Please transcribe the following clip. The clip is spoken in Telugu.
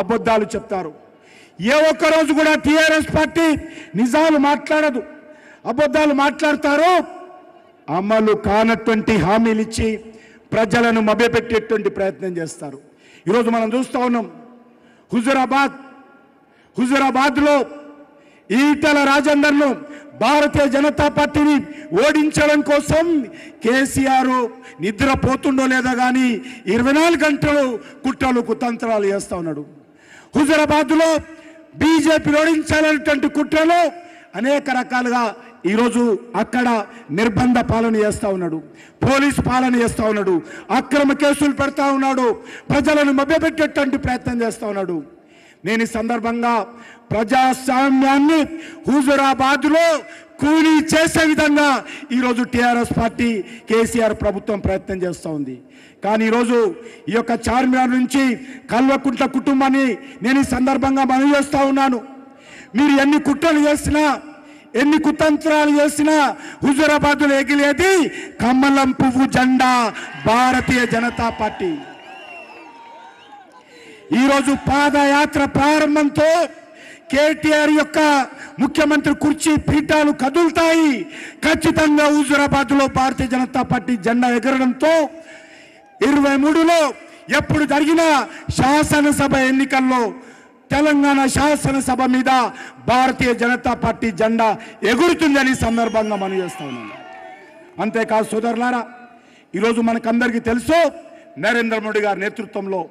అబద్ధాలు చెప్తారు. ఏ ఒక్క రోజు కూడా టీఆర్ఎస్ పార్టీ నిజాలు మాట్లాడదు, అబద్ధాలు మాట్లాడతారు. అమలు కానటువంటి హామీలు ఇచ్చి ప్రజలను మభ్యపెట్టేటువంటి ప్రయత్నం చేస్తారు. ఈరోజు మనం చూస్తూ ఉన్నాం, హుజురాబాద్లో ఈటల రాజేందర్ను భారతీయ జనతా పార్టీని ఓడించడం కోసం కేసీఆర్ నిద్రపోతుండో లేదా కానీ 24 గంటలు కుట్రలు కుతంత్రాలు చేస్తూ ఉన్నాడు. హుజురాబాద్లో బీజేపీ ఓడించాలనేటువంటి కుట్రలు అనేక రకాలుగా ఈరోజు అక్కడ నిర్బంధ పాలన చేస్తూ ఉన్నాడు, పోలీసు పాలన చేస్తూ ఉన్నాడు, అక్రమ కేసులు పెడతా ఉన్నాడు, ప్రజలను మభ్యపెట్టేటువంటి ప్రయత్నం చేస్తూ ఉన్నాడు. నేను ఈ సందర్భంగా ప్రజాస్వామ్యాన్ని హుజురాబాద్లో కూలీ చేసే విధంగా ఈరోజు టీఆర్ఎస్ పార్టీ కేసీఆర్ ప్రభుత్వం ప్రయత్నం చేస్తూ ఉంది. కానీ ఈరోజు ఈ యొక్క చార్మినార్ నుంచి కల్వకుంట్ల కుటుంబాన్ని నేను ఈ సందర్భంగా మనవి చేస్తూ ఉన్నాను. మీరు ఎన్ని కుట్రలు చేసినా, ఎన్ని కుతంత్రాలు చేసినా హుజురాబాద్లో ఎగిలేది కమలం పువ్వు జెండా భారతీయ జనతా పార్టీ. ఈరోజు పాదయాత్ర ప్రారంభంతో కేటీఆర్ యొక్క ముఖ్యమంత్రి కుర్చీ పీఠాలు కదులుతాయి. ఖచ్చితంగా హుజురాబాద్లో భారతీయ జనతా పార్టీ జెండా ఎగరడంతో 23లో ఎప్పుడు జరిగిన శాసనసభ ఎన్నికల్లో తెలంగాణ శాసనసభ మీద భారతీయ జనతా పార్టీ జెండా ఎగురుతుందని సందర్భంగా మనం చేస్తా ఉన్నాం. అంతేకాదు సోదరులారా, ఈరోజు మనకందరికీ తెలుసు, నరేంద్ర మోడీ గారి నేతృత్వంలో